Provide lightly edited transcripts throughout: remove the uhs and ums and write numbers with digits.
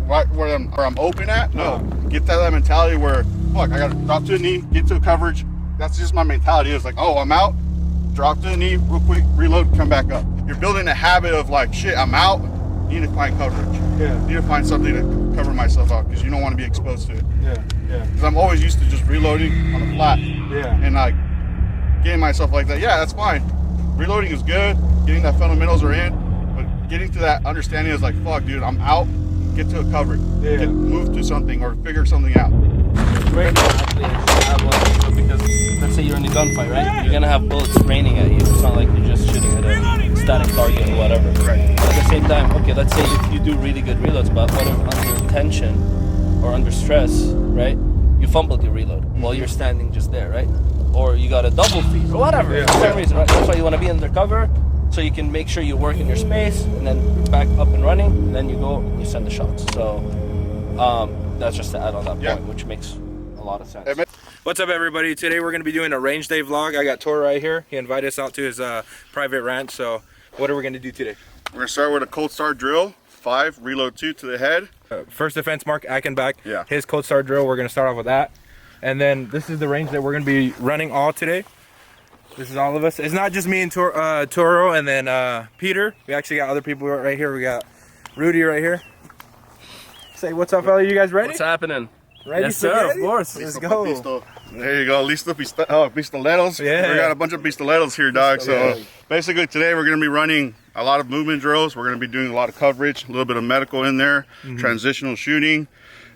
where I'm open at. No, get to that mentality where fuck, I gotta drop to the knee, get to coverage. That's just my mentality. It's like, oh, I'm out, drop to the knee, real quick, reload, come back up. You're building a habit of like, shit, I'm out, need to find coverage. Yeah. Need to find something to cover myself out because you don't want to be exposed to it. Yeah, yeah. Because I'm always used to just reloading on a flat. Yeah. And like getting myself like that. Yeah, that's fine. Reloading is good. Getting that fundamentals are in, but getting to that understanding is like, fuck, dude, I'm out. Get to a cover. Yeah. Move to something or figure something out. Right now, actually, have one because let's say you're in a gunfight, right? You're gonna have bullets raining at you. It's not like you're just shooting at a static target or whatever. Right. But at the same time, okay, let's say if you do really good reloads, but what if under tension or under stress, right? You fumbled your reload while you're standing just there, right? Or you got a double feed or whatever. Yeah. For some reason, right? That's why you want to be under cover, so you can make sure you work in your space and then back up and running. And then you go and you send the shots. So that's just to add on that point, which makes a lot of sense. What's up, everybody? Today we're going to be doing a range day vlog. I got Toro right here. He invited us out to his private ranch. So what are we going to do today? We're going to start with a cold start drill. 5, reload 2 to the head. First defense, Mark Ackenbach. Yeah. His cold start drill. We're going to start off with that. And then this is the range that we're going to be running all today. This is all of us. It's not just me and Toro and then Peter. We actually got other people right here. We got Rudy right here. Say what's up, fella. You guys ready? What's happening? Ready? Yes, sir. Of course. Let's go. There you go. Listo pistoleros. Yeah. We got a bunch of pistoleros here, dog. So basically today we're going to be running a lot of movement drills. We're going to be doing a lot of coverage, a little bit of medical in there, transitional shooting,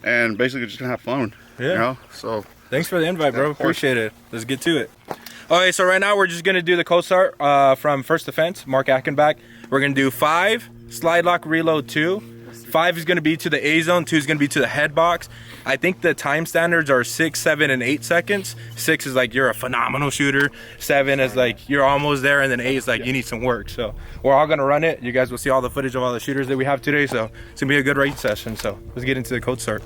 and basically just going to have fun. Yeah. You know? So thanks for the invite, bro. Appreciate it. Let's get to it. Okay, so right now we're just going to do the cold start from First Defense, Mark Ackenbach. We're going to do 5, slide lock, reload 2. 5 is going to be to the A zone, 2 is going to be to the head box. I think the time standards are 6, 7, and 8 seconds. 6 is like you're a phenomenal shooter. 7 is like you're almost there, and then 8 is like you need some work. So we're all going to run it. You guys will see all the footage of all the shooters that we have today. So it's going to be a good range session. So let's get into the cold start.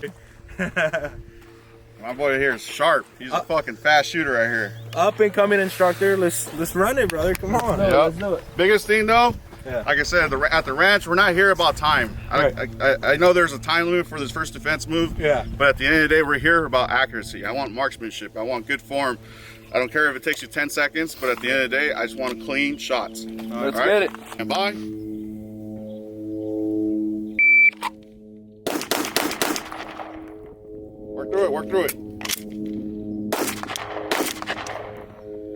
My boy here is sharp. He's a fucking fast shooter right here. Up and coming instructor. Let's run it, brother. Come on. Let's do it. Biggest thing though, like I said, at the ranch, we're not here about time. I know there's a time limit for this first defense move. Yeah. But at the end of the day, we're here about accuracy. I want marksmanship. I want good form. I don't care if it takes you 10 seconds, but at the end of the day, I just want clean shots. Let's get it. And bye. Work through it.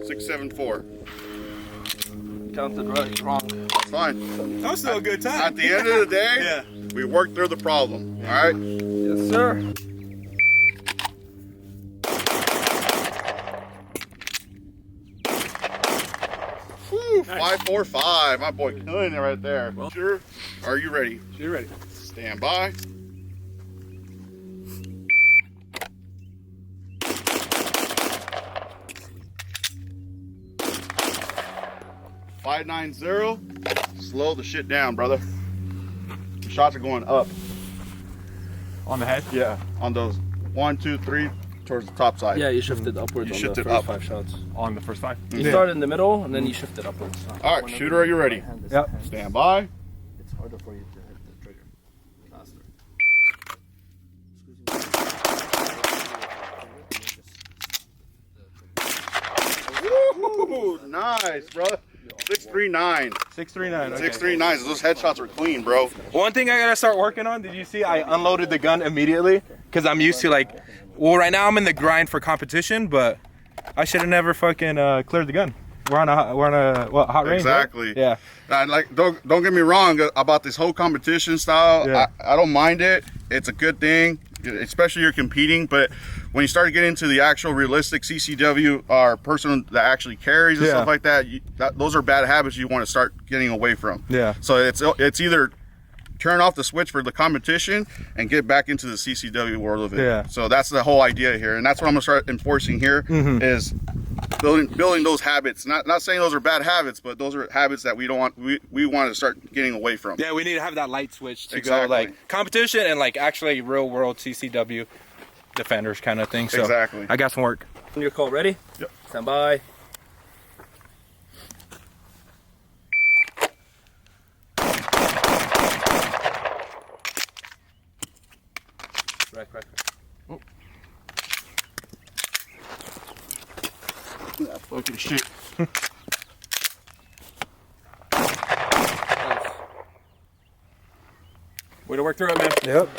6, 7, 4. Counted right, wrong. That's fine. That was still a good time. At the end of the day, we worked through the problem. All right? Yes, sir. Whew, 5, 4, 5. My boy killing it right there. Well, sure. Are you ready? You're ready. Stand by. 590. Slow the shit down, brother. The shots are going up. On the head? Yeah, on those 1, 2, 3 towards the top side. Yeah, you shifted upwards. You on shifted the first up. 5 shots. On the first 5. You started in the middle and then you shifted upwards. All right, shooter, are you ready? Yep. Stand by. It's harder for you to hit the trigger faster. Woo, nice, brother. 639. 639. Okay. 639. Those headshots are clean, bro. One thing I gotta start working on. Did you see? I unloaded the gun immediately because I'm used to like. Well, right now I'm in the grind for competition, but I should have never fucking cleared the gun. We're on a hot range. Exactly. Right? Yeah. And like, don't get me wrong about this whole competition style. Yeah. I don't mind it. It's a good thing, especially you're competing. But when you start getting into the actual realistic CCW or person that actually carries and stuff like that, those are bad habits you want to start getting away from. Yeah. So it's either turn off the switch for the competition and get back into the CCW world of it. Yeah. So that's the whole idea here, and that's what I'm gonna start enforcing here is building those habits. Not saying those are bad habits, but those are habits that we don't want. We want to start getting away from. Yeah, we need to have that light switch to go like competition and like actually real world CCW defenders kind of thing. So I got some work. Your call ready? Yep. Stand by. Right. That fucking shit. Way to work through it, man. Yep.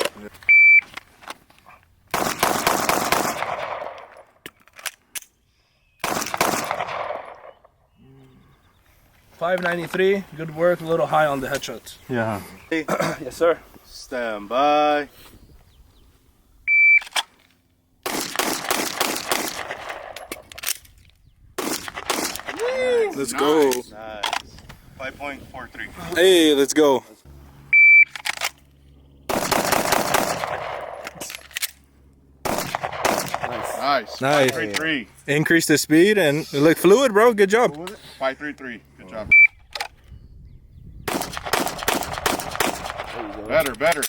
593. Good work. A little high on the headshots. Yeah. Yes, sir. Stand by. Let's go. Nice. 5.43. Hey, let's go. Nice. Nice. 533. Increase the speed and it looked fluid, bro. Good job. What was it? 533. Good job. Better.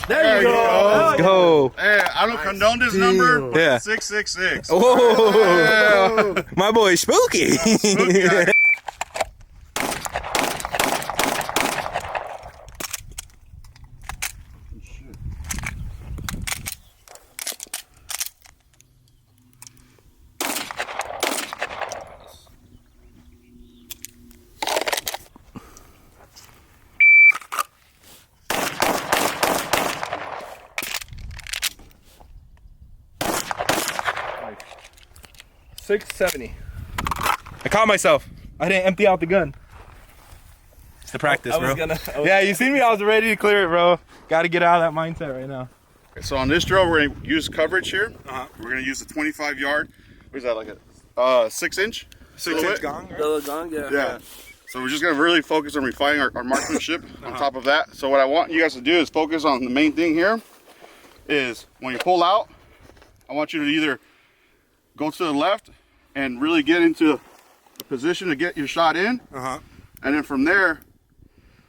There you go. Let's go. Hey, I don't condone this number, but Yeah. 666. Oh, my boy, spooky. Spooky. 670. I caught myself. I didn't empty out the gun. To practice, bro. Yeah, you seen me? I was ready to clear it, bro. Got to get out of that mindset right now. So on this drill, we're going to use coverage here. We're going to use the 25 yard. What is that, like a 6-inch? 6-inch gong, right? Little gong, Yeah. So we're just going to really focus on refining our marksmanship on top of that. So what I want you guys to do is focus on the main thing here is when you pull out, I want you to either go to the left and really get into a position to get your shot in. And then from there,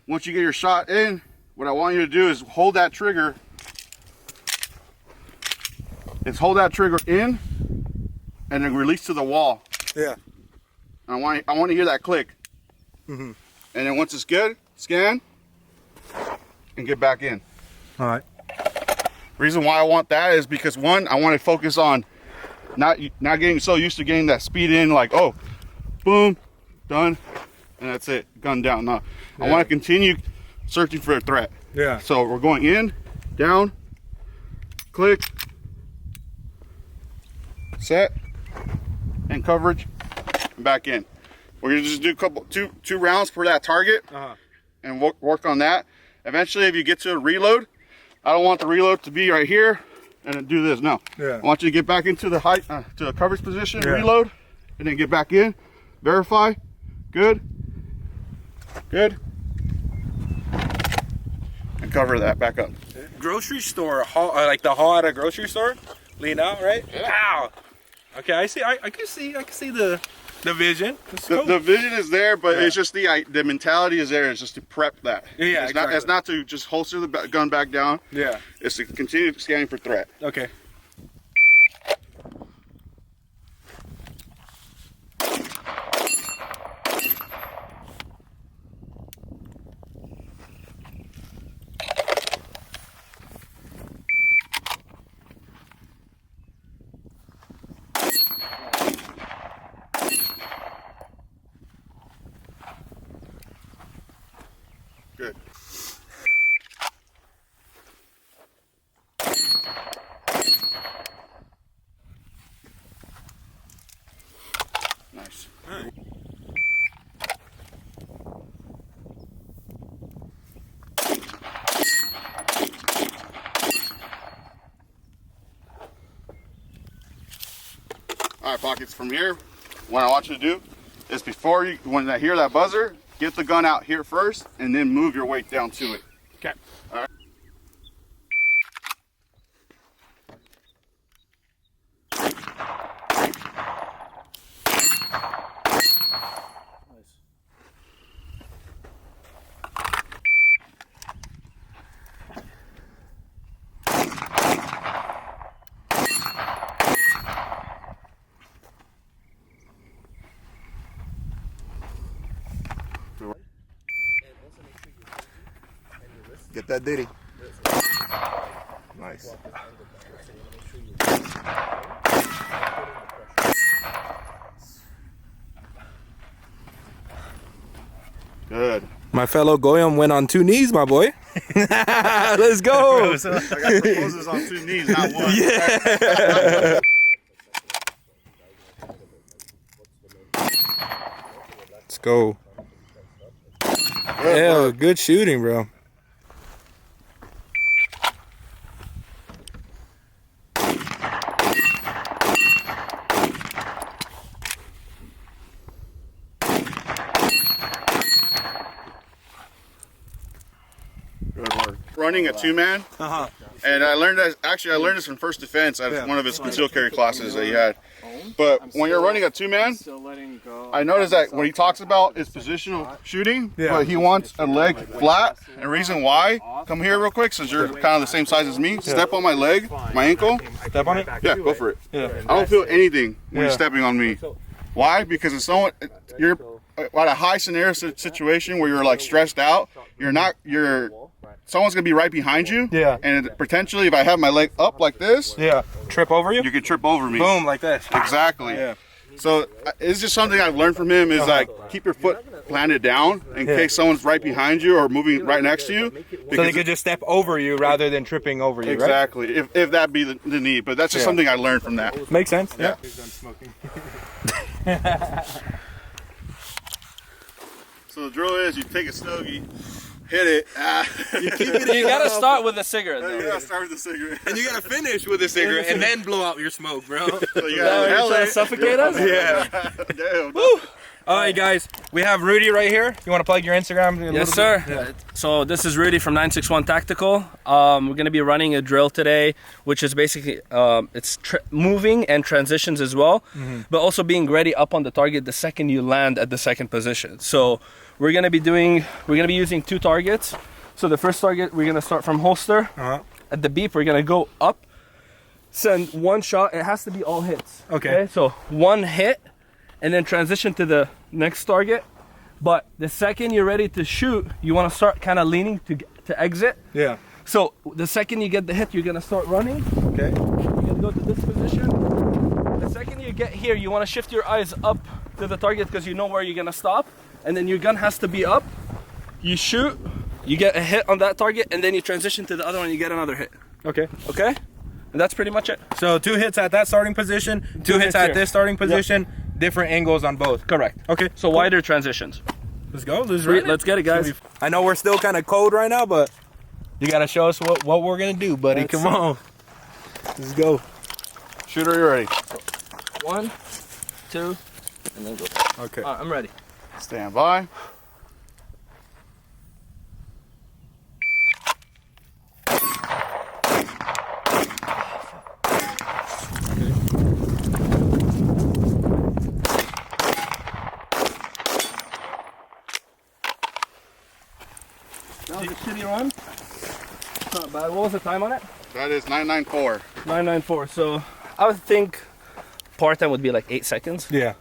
once you get your shot in, what I want you to do is hold that trigger. Hold that trigger in and then release to the wall. Yeah. I want to hear that click. And then once it's good, scan and get back in. All right. Reason why I want that is because one, I want to focus on not getting so used to getting that speed in, like, oh, boom, done, and that's it, gun down. No, I want to continue searching for a threat. Yeah. So we're going in, down, click, set, and coverage, and back in. We're gonna just do two rounds per that target, and work on that. Eventually, if you get to a reload, I don't want the reload to be right here and then do this. No. Yeah. I want you to get back into the height, to the coverage position, reload, and then get back in, verify, good, and cover that back up. Grocery store, like the hall at a grocery store, lean out, right? Yeah. Ow. Okay, I see. I can see the vision. The vision is there, but it's just the mentality is there. It's just to prep that. Yeah, it's not to just holster the gun back down. Yeah. It's to continue scanning for threat. Okay. Good. Nice. All right, pockets, from here, what I want you to do is when I hear that buzzer, get the gun out here first and then move your weight down to it. Okay. All right. Get that ditty. Nice. Good. My fellow Goyam went on 2 knees, my boy. Let's go. I got the poses on 2 knees, not one. Yeah. Let's go. Yeah, good shooting, bro. Good work. Running a 2-man, and I learned that. Actually, I learned this from First Defense at one of his concealed carry classes that he had. But when you're running a 2-man, I noticed that when he talks about is positional shooting, but he wants a leg flat. And the reason why, come here real quick, since you're kind of the same size as me. Step on my leg, my ankle. Step on it? Yeah, go for it. I don't feel anything when you're stepping on me. Why? Because if someone, you're at a high scenario situation where you're like stressed out, someone's gonna be right behind you. Yeah. And potentially, if I have my leg up like this, Yeah. Trip over you? you could trip over me. Boom, like this. Exactly. Yeah. So it's just something I've learned from him is like keep your foot planted down in case someone's right behind you or moving right next to you. So they could just step over you rather than tripping over you, right? Exactly. If that be the need, but that's just something I learned from that. Makes sense. Yeah. So the drill is you take a stogie, hit it. You gotta start with a cigarette, though. You gotta start with the cigarette. And you gotta finish with a cigarette and then blow out your smoke, bro. So you Now gotta you're inhale trying it. to suffocate us? Yeah. Damn. All right, guys. We have Rudy right here. You want to plug your Instagram? a Yes, little bit? sir. So this is Rudy from 961 Tactical. We're gonna be running a drill today, which is basically it's moving and transitions as well, but also being ready up on the target the second you land at the second position. So we're gonna be using 2 targets. So the first target we're gonna start from holster. At the beep, we're gonna go up, send 1 shot. It has to be all hits. Okay. So 1 hit, and then transition to the next target. But the second you're ready to shoot, you want to start kind of leaning to exit. Yeah. So the second you get the hit, you're gonna start running. Okay. You're gonna go to this position. The second you get here, you want to shift your eyes up to the target because you know where you're gonna stop. And then your gun has to be up. You shoot, you get a hit on that target, and then you transition to the other one, you get another hit. Okay. Okay? And that's pretty much it. So 2 hits at that starting position, 2 hits at here. this starting position, different angles on both. Correct. Okay. So wider transitions. Let's go. Let's get it, guys. I know we're still kind of cold right now, but you gotta show us what we're gonna do, buddy. Let's Come see. on. Let's go. Shooter, you ready? 1, 2, and then go. Okay. All right, I'm ready. Stand by. That was a shitty run. It's not bad. What was the time on it? That is 994. 994. So I would think part-time would be like 8 seconds. Yeah.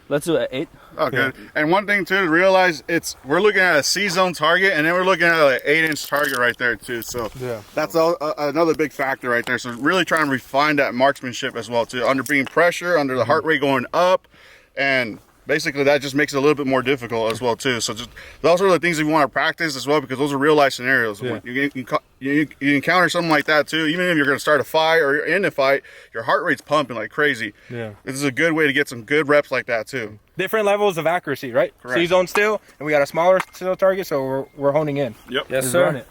Let's do it at 8. Oh, good. And one thing too to realize, we're looking at a C-zone target, and then we're looking at an 8-inch target right there too. So Yeah. that's another big factor right there. So really trying to refine that marksmanship as well too, under being pressure, under the heart rate going up, and basically that just makes it a little bit more difficult as well too. So just those are the things that we want to practice as well, because those are real life scenarios. Yeah. You encounter something like that too, even if you're going to start a fight or you're in a fight, your heart rate's pumping like crazy. Yeah. This is a good way to get some good reps like that too. Different levels of accuracy, right? Correct. C-zone still, and we got a smaller still target, so we're honing in. Yep. Yes, Just sir. run it.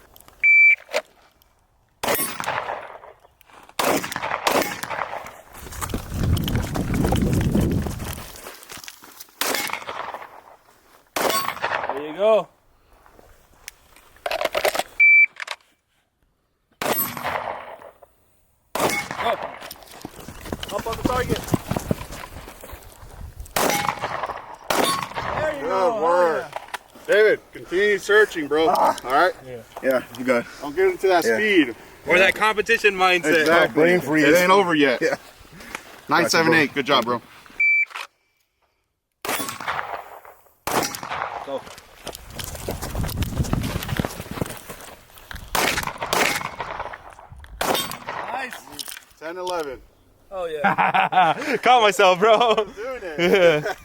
There you go. Go. Up on the target. There you Good go. work. David, continue searching, bro. All right? Yeah, you got it. Don't get into that speed. Or that competition mindset. Exactly. brain freeze. It ain't over yet. Yeah. 978. Good job, bro. Go. 10, 11. Oh yeah. Caught myself, bro. Doing it.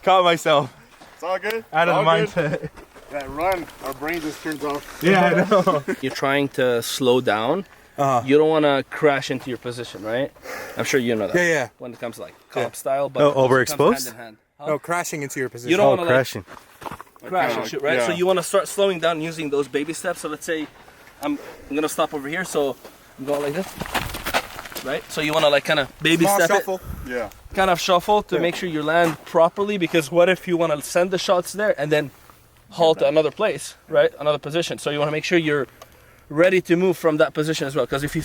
Caught myself. It's all good. Out of the All good. mindset. That run, our brain just turns off. Yeah, I know. You're trying to slow down. You don't want to crash into your position, right? I'm sure you know that. Yeah. When it comes to like comp style, but Oh, it comes overexposed? hand in hand. Huh? No, crashing into your position. You don't want to like crashing. crash and shoot, right? Yeah. So you want to start slowing down using those baby steps. So let's say I'm gonna stop over here, so I'm going like this, right? So you want to like kind of baby Small step shuffle. Yeah. it, kind of shuffle to make sure you land properly. Because what if you want to send the shots there and then halt at another place, right? Another position. So you want to make sure you're ready to move from that position as well. Because if you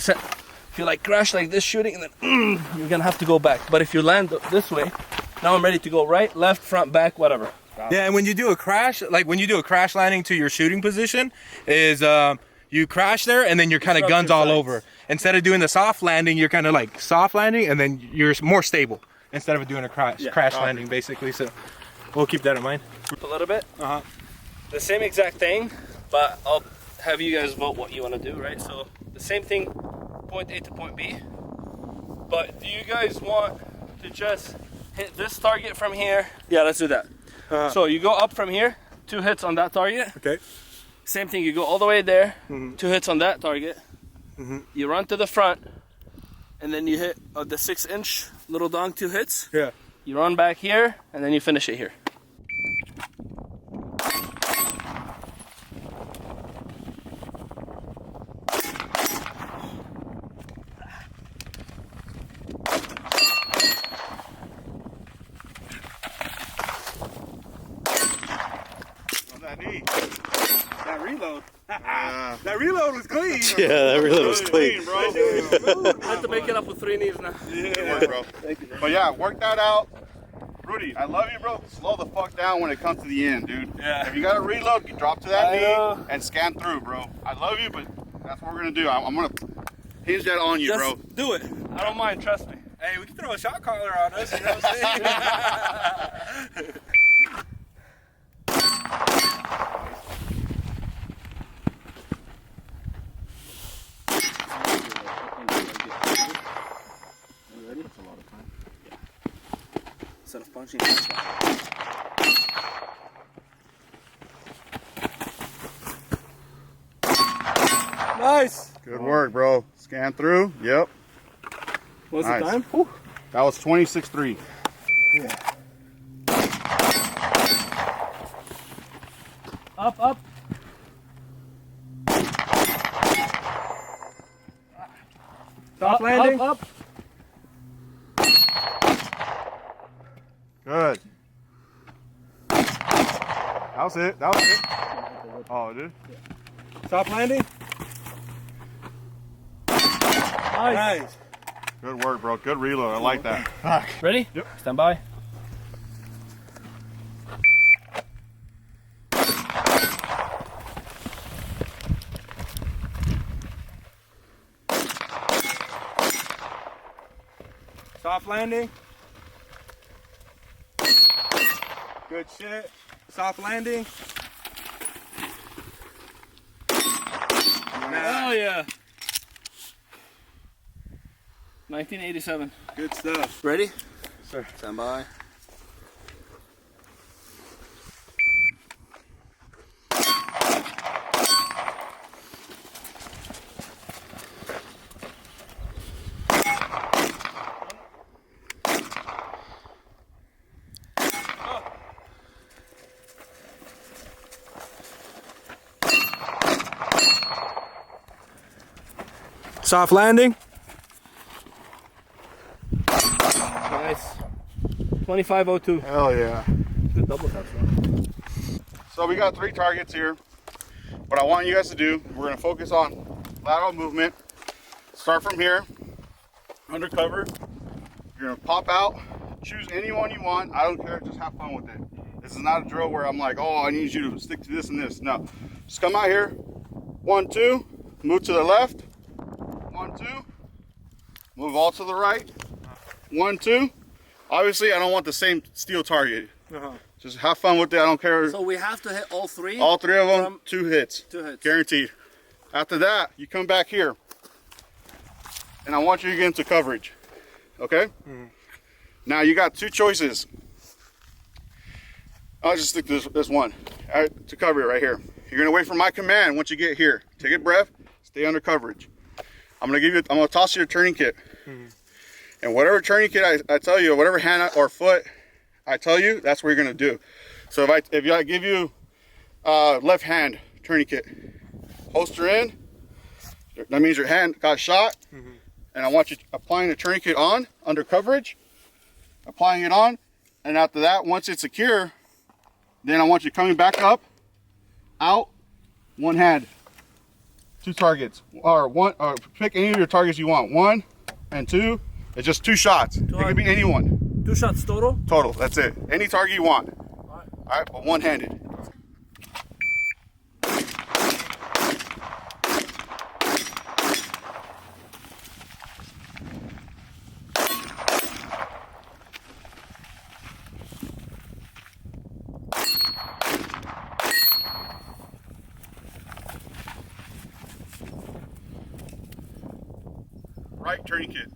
like crash like this shooting and then you're gonna have to go back. But if you land this way, now I'm ready to go right, left, front, back, whatever. Yeah, and when you do a crash, like when you do a crash landing to your shooting position, is you crash there and then you're kind of Disrupt guns your all sights. over. Instead of doing the soft landing, you're kind of like soft landing and then you're more stable instead of doing a crash landing, basically. So we'll keep that in mind. A little bit. Uh-huh. The same exact thing, but I'll have you guys vote what you want to do, right? So the same thing, point A to point B. But do you guys want to just hit this target from here? Yeah, let's do that. So you go up from here, 2 hits on that target. Okay. Same thing, you go all the way there, 2 hits on that target. You run to the front, and then you hit the 6-inch little dong, 2 hits. Yeah. You run back here, and then you finish it here. On that knee. That reload. Yeah. That reload was clean. Yeah, that really was clean. bro. I have to make it up with 3 knees now. Good work, bro. But yeah, work that out. Rudy, I love you, bro. Slow the fuck down when it comes to the end, dude. Yeah. If you got to reload, you drop to that I knee know. and scan through, bro. I love you, but that's what we're going to do. I'm going to hinge that on you, Just bro. do it. I don't mind, trust me. Hey, we can throw a shot caller on us, you know what I'm saying? Instead of punching. Nice. Good work, bro. Scan through. Yep. What's Nice. the time? That was 26-3. Up, up. Soft landing. Up, up. Good. That was it. That was it. Oh, dude. Soft landing. Nice. Good work, bro. Good reload. I like that. Ready? Yep. Stand by. Soft landing. Good shit. Soft landing. Oh yeah. 1987. Good stuff. Ready? Sir. Stand by. Soft landing. Nice. 2502. Hell yeah. Good double tap. So we got 3 targets here. What I want you guys to do, we're going to focus on lateral movement. Start from here, undercover. You're going to pop out, choose any one you want. I don't care, just have fun with it. This is not a drill where I'm like, oh, I need you to stick to this and this. No, just come out here, 1, 2, move to the left, 1, 2, move all to the right, 1, 2. Obviously, I don't want the same steel target. Just have fun with it. I don't care. So we have to hit all 3? All 3 of them, From 2 hits. 2 hits. Guaranteed. After that, you come back here. and I want you to get into coverage. Okay? Now you got two choices. I'll just stick to this one. All right, to cover it right here. You're gonna wait for my command once you get here. Take a breath, stay under coverage. I'm gonna toss you a tourniquet. And whatever tourniquet I tell you, whatever hand or foot I tell you, that's what you're gonna do. So if I give you left hand tourniquet, holster in, that means your hand got shot, and I want you applying the tourniquet on, under coverage, applying it on, and after that, once it's secure, then I want you coming back up, out, one hand, two targets, or one, or pick any of your targets you want, 1 and 2, it's just 2 shots, it could be anyone. 2 shots total? Total, that's it, any target you want. All right, but one-handed. Right tourniquet.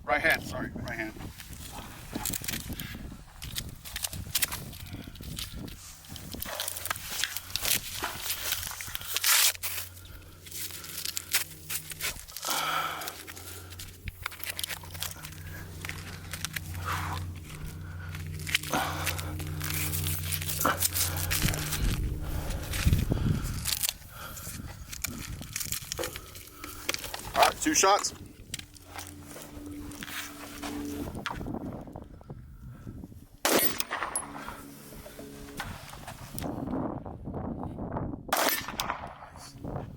Right hand, sorry, right hand. All right, 2 shots.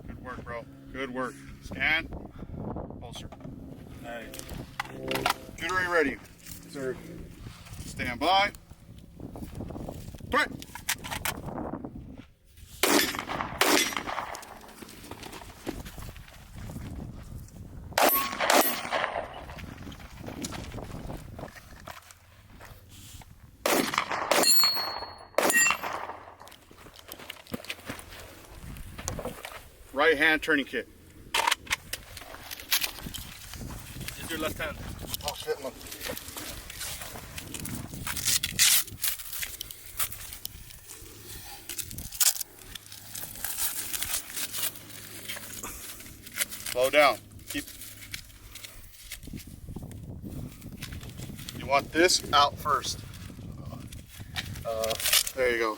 Good work, bro. Good work. Scan. Holster. Nice. Computer ready. Sir. Stand by. Threat. Right hand tourniquet. Is your left hand? Oh shit, look. Slow down. Keep. You want this out first. There you go.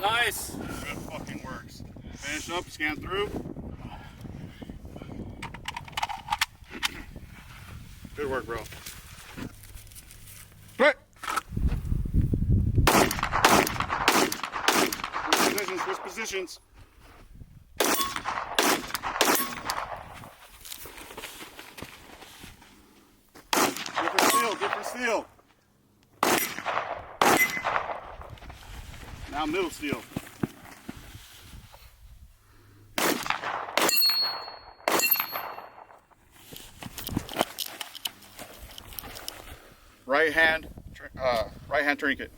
Nice. Good fucking works. Finish up, scan through. Good work, bro. Right. Switch positions. Different steel. Now middle steel. Right hand tourniquet.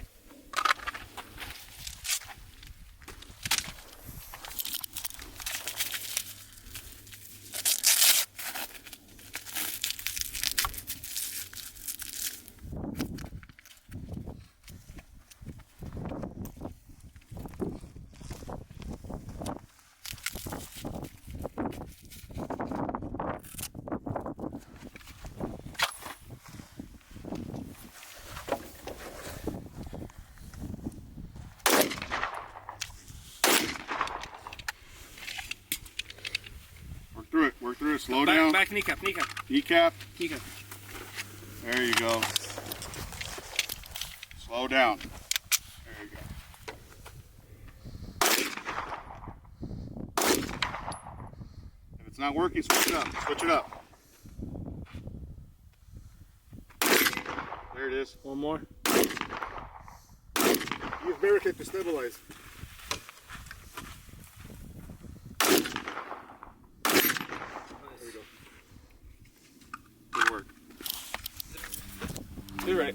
Work through it, slow down. Back kneecap. Kneecap. There you go. Slow down. There you go. If it's not working, switch it up. There it is. One more. use barricade to stabilize. There we go. Good work. You're right.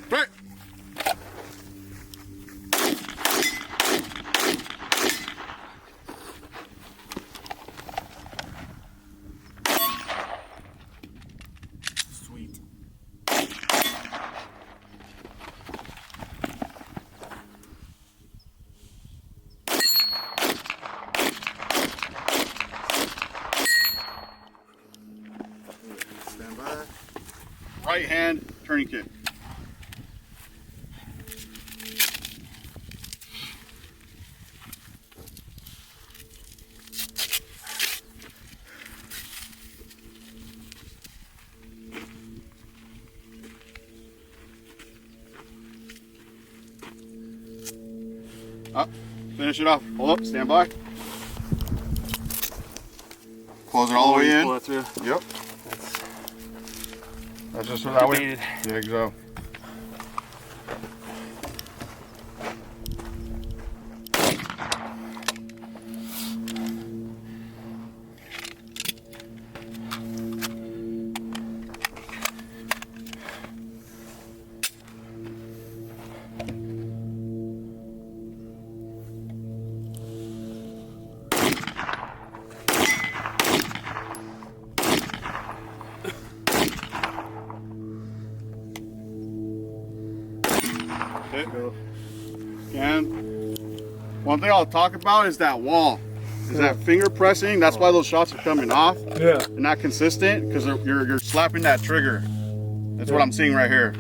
Right. Sweet. Stand by. Right hand tourniquet. Up, finish it off. Hold up, stand by. Close it all the way in. Pull it through. Yep. That's just so that way. Debated. There you go. And one thing I'll talk about is that wall. Is that finger pressing? That's why those shots are coming off. Yeah. They're not consistent because you're slapping that trigger. That's what I'm seeing right here.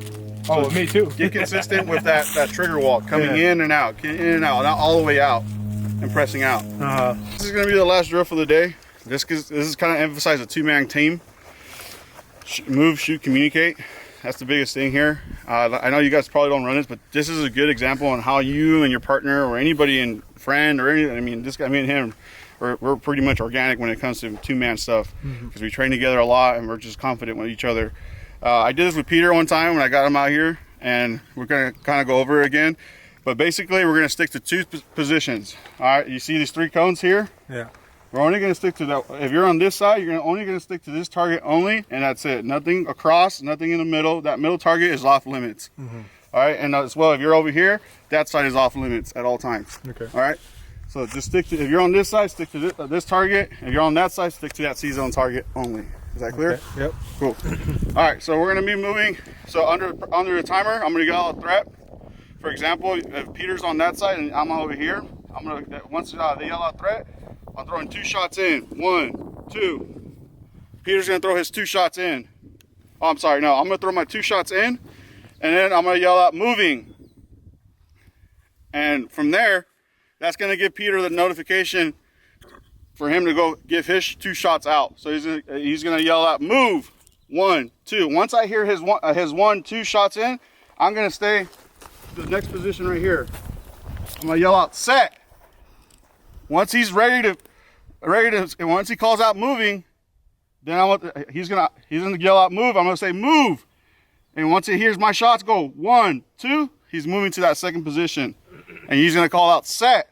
Oh, me too. Get consistent with that trigger wall coming in and out, not all the way out, and pressing out. This is gonna be the last drill for the day. This is kind of emphasize a two-man team. Move, shoot, communicate. That's the biggest thing here. I know you guys probably don't run this, but this is a good example on how you and your partner or anybody and friend or anything. I mean, this guy, me and him, we're pretty much organic when it comes to two-man stuff because we train together a lot and we're just confident with each other. I did this with Peter one time when I got him out here, and we're gonna kind of go over it again. But basically, we're gonna stick to two positions. All right, you see these three cones here? Yeah. We're only going to stick to that. If you're on this side, you're only going to stick to this target only, and that's it. Nothing across, nothing in the middle. That middle target is off limits. All right, and as well, if you're over here, that side is off limits at all times. Okay. All right, so just stick to, if you're on this side, stick to this target. If you're on that side, stick to that C-zone target only. Is that clear? Okay. Yep. Cool. All right, so we're going to be moving. So under the timer, I'm going to get out a threat. For example, if Peter's on that side and I'm over here, I'm going to, once they yell out threat, I'm throwing 2 shots in. 1, 2. Peter's gonna throw his 2 shots in. Oh, I'm sorry, no. I'm gonna throw my 2 shots in, and then I'm gonna yell out moving. And from there, that's gonna give Peter the notification for him to go give his 2 shots out. So he's gonna yell out move. 1, 2. Once I hear his 1, 2 shots in, I'm gonna stay to the next position right here. I'm gonna yell out set. Once he's ready to, once he calls out moving, then he's gonna yell out move. I'm gonna say move, and once he hears my shots go 1, 2, he's moving to that second position, and he's gonna call out set.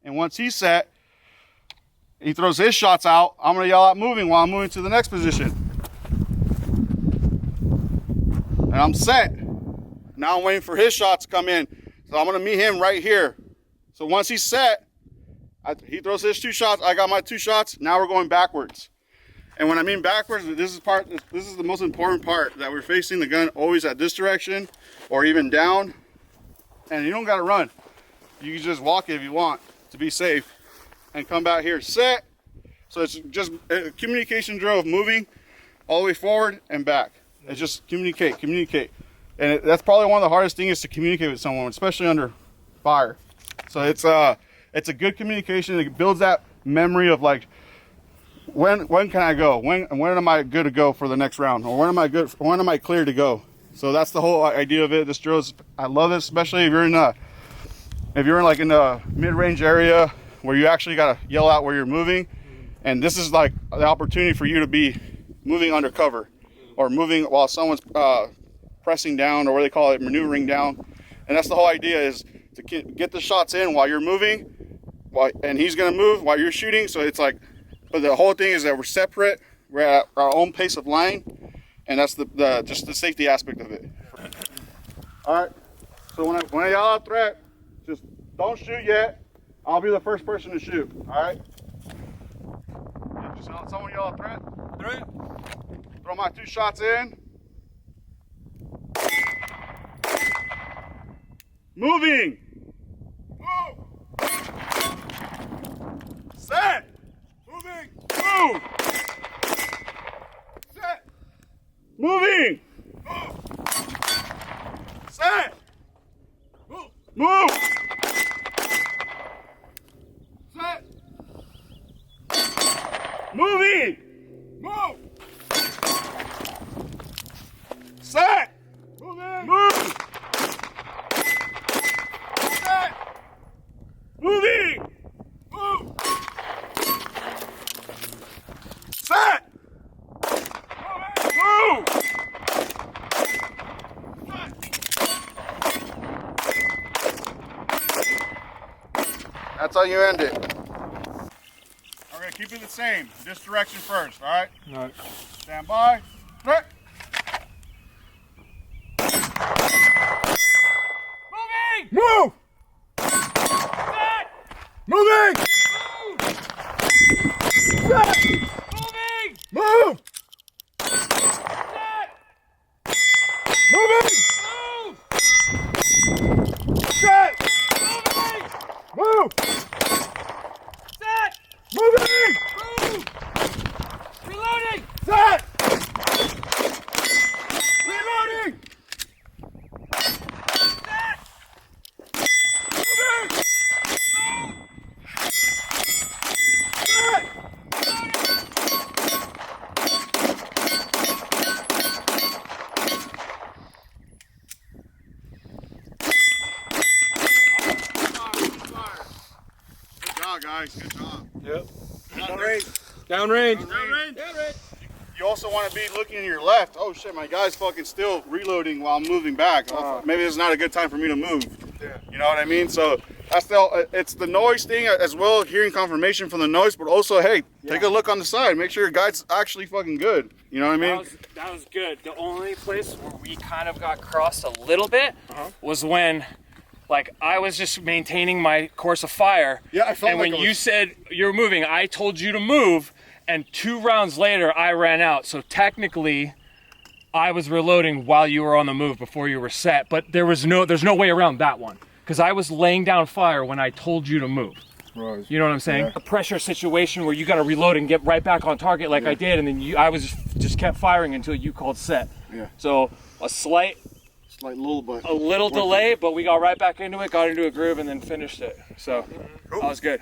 And once he's set, he throws his shots out. I'm gonna yell out moving while I'm moving to the next position, and I'm set. Now I'm waiting for his shots to come in, so I'm gonna meet him right here. So once he's set, he throws his 2 shots. I got my 2 shots. Now we're going backwards. And when I mean backwards, this is the most important part, that we're facing the gun always at this direction or even down. And you don't got to run. You can just walk it if you want to be safe and come back here. Set. So it's just a communication drill of moving all the way forward and back. It's just communicate. And that's probably one of the hardest things is to communicate with someone, especially under fire. So it's a good communication. It builds that memory of like, when can I go? When am I good to go for the next round? Or when am I clear to go? So that's the whole idea of it. This drill is, I love it, especially if you're in like in the mid-range area where you actually got to yell out where you're moving. And this is like the opportunity for you to be moving undercover or moving while someone's pressing down, or what they call it, maneuvering down. And that's the whole idea, is to get the shots in while you're moving, and he's gonna move while you're shooting. So it's like, but the whole thing is that we're separate. We're at our own pace of line, and that's the just the safety aspect of it. All right. So when I yell out threat, just don't shoot yet. I'll be the first person to shoot. All right. Just someone yell out threat. Threat. Throw my 2 shots in. Moving. Move. Set. Moving. Move. Set. Moving. Move. Set. Move. Move. Set. Moving. Move. Set. Moving. Move. Set. Moving. Move. Set. Moving. Move. That's how you end it. We're gonna keep it the same. This direction first, all right? All right. Stand by. Threat. Moving! Move! Set! Moving! Move! Set! Moving! Move! Set! Moving! Move! Set! Moving! Move! Set! Moving! Move! Reloading! Set! Reloading! Set! Moving! Set! Good job, guys. Good job. Yep. Downrange. Downrange. You also want to be looking to your left. Oh shit, my guy's fucking still reloading while I'm moving back. Maybe it's not a good time for me to move. Yeah. You know what I mean? So that's it's the noise thing as well, hearing confirmation from the noise, but also, hey, take a look on the side. Make sure your guy's actually fucking good. You know what I mean? That was good. The only place where we kind of got crossed a little bit was when, like, I was just maintaining my course of fire. Yeah, I felt and like when it you was- said you're moving, I told you to move, and 2 rounds later, I ran out. So technically, I was reloading while you were on the move before you were set. But there's no way around that one, because I was laying down fire when I told you to move. Right. You know what I'm saying? A pressure situation where you got to reload and get right back on target like I did, and then I was just kept firing until you called set. Yeah. So a slight, It's like little, but a little delay, but we got right back into it, got into a groove, and then finished it. So that was good.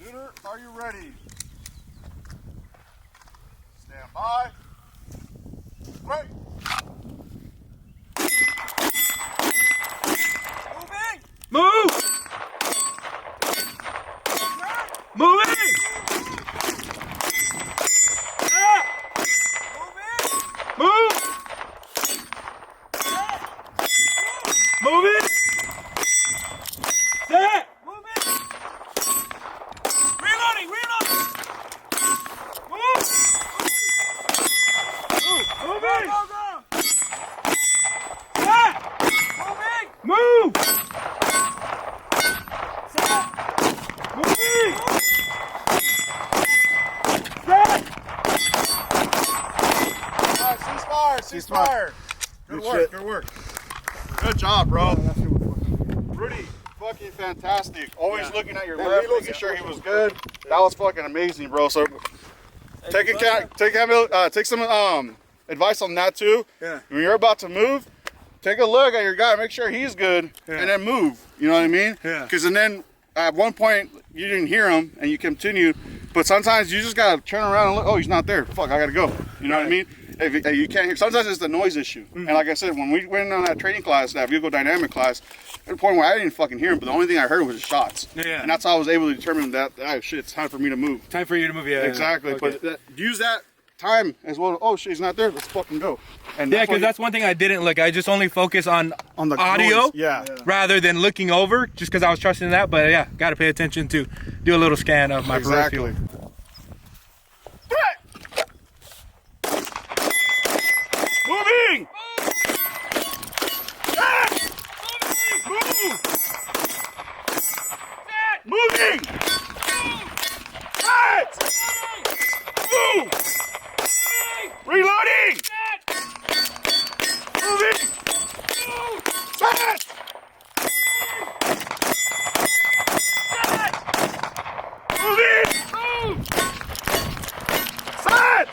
Shooter, are you ready? Stand by. Right. Move! Moving! Move! Moving! Set! Reloading! Move! Moving! Set! Move! Moving! Set! Ceasefire. Good work. Good work. Good job, bro. Pretty fucking fantastic. Always looking at your left, making sure he was good. That was fucking amazing, bro. So take some advice on that too. Yeah. When you're about to move, take a look at your guy, make sure he's good, and then move. You know what I mean? Yeah. Because then at one point you didn't hear him and you continued, but sometimes you just gotta turn around and look. Oh, he's not there. Fuck, I gotta go. You know what I mean? If you can't hear, sometimes it's the noise issue. And like I said, when we went on that training class, that vehicle dynamic class, at a point where I didn't fucking hear him, but the only thing I heard was shots. Yeah. And that's how I was able to determine that, oh shit, it's time for me to move. Time for you to move, yeah. Exactly. Okay. But use that time as well. Oh shit, he's not there. Let's fucking go. And Yeah, because that's one thing I didn't look. I just only focus on the audio, noise. Yeah. rather than looking over, just because I was trusting that. But yeah, got to pay attention to do a little scan of my peripheral. Moving! Moving! Move! Reloading! Moving! Set! Moving! Set!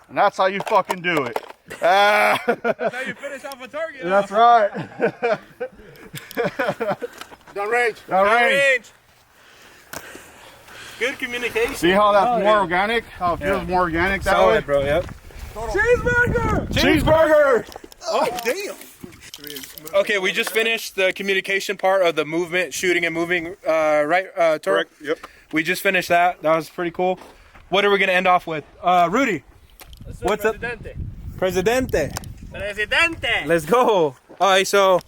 And that's how you fucking do it. That's how you finish off a target. That's right. Down range. Range. Good communication. See how that's more organic? How it feels more organic that way? Solid, bro. Yep. Cheeseburger! Cheeseburger! Oh damn. Okay, we just finished the communication part of the movement, shooting and moving. Right, Toro? Correct. Yep. We just finished that. That was pretty cool. What are we gonna end off with? Rudy. What's up? Presidente. Let's go. All right, so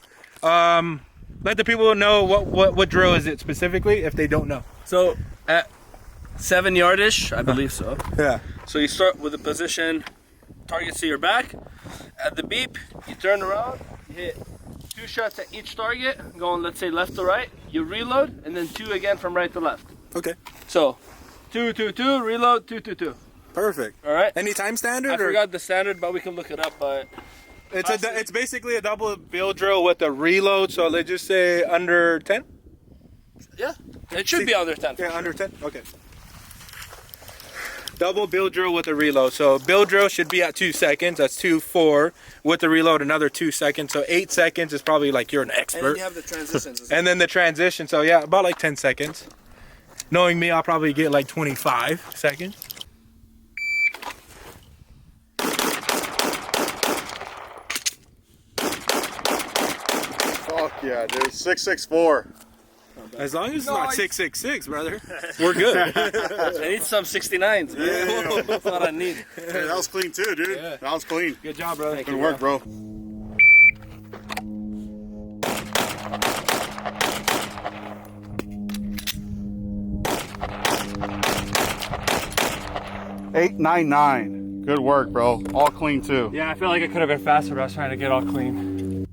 let the people know what drill is it specifically if they don't know. So at 7 yardish, I believe so. Yeah. So you start with a position, targets to your back. At the beep, you turn around, you hit 2 shots at each target, going let's say left to right. You reload, and then 2 again from right to left. Okay. So 2, 2, 2, reload, 2, 2, 2. Perfect. All right. Any time standard? I forgot the standard, but we can look it up. But It's basically a double bill drill with a reload. So let's just say under 10. yeah, it should be under 10. Yeah, under 10. Okay. Double bill drill with a reload. So bill drill should be at 2 seconds. That's 2, 4. With the reload, another 2 seconds. So 8 seconds is probably like you're an expert. And then you have the transitions. And then the transition. So yeah, about like 10 seconds. Knowing me, I'll probably get like 25 seconds. Fuck yeah, dude. 664. As long as it's not 666, brother. We're good. I need some 69s, man. Yeah. That's what I need. Hey, that was clean too, dude. Yeah. That was clean. Good job, brother. Good work, bro. $899. Good work, bro. All clean too. Yeah, I feel like it could have been faster, but I was trying to get all clean.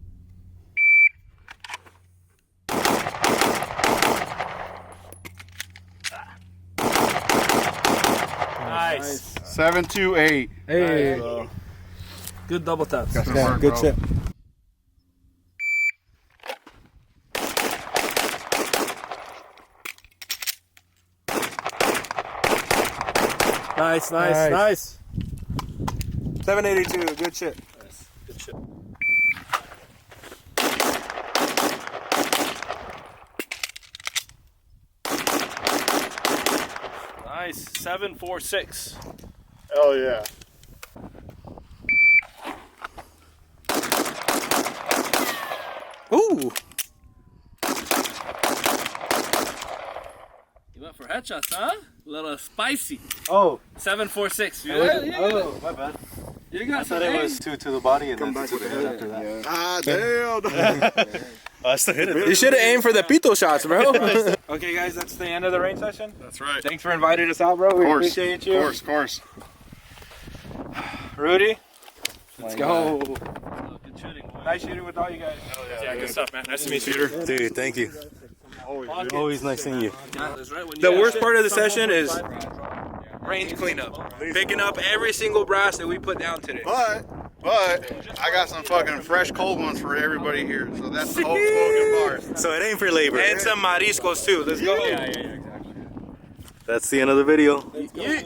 Nice. 728. Hey. Good double taps. Good Yeah, work, good bro. tip. Nice. Nice. 782. Good shit. Good shit. Nice. 746. Hell yeah. Ooh. You went for headshots, huh? A little spicy. Oh. 746. Oh, my bad. You got some. It was 2 to the body and then 2 to the head after that. Ah, damn. I still hit it. You should have aimed for the pito shots, bro. Okay, guys, that's the end of the range session. That's right. Thanks for inviting us out, bro. We appreciate you. Of course. Rudy, let's go. Good shooting, boy. Nice shooting with all you guys. Yeah, good stuff, man. Nice to meet you. Peter. Dude, thank you. Always nice seeing you. Yeah, that's right. When The you worst got part of the shit, session is someone range cleanup. Picking up every single brass that we put down today. But I got some fucking fresh cold ones for everybody here. So that's the whole slogan bar. So it ain't for labor. And some mariscos too. Let's go. Yeah, exactly. That's the end of the video. Yeah.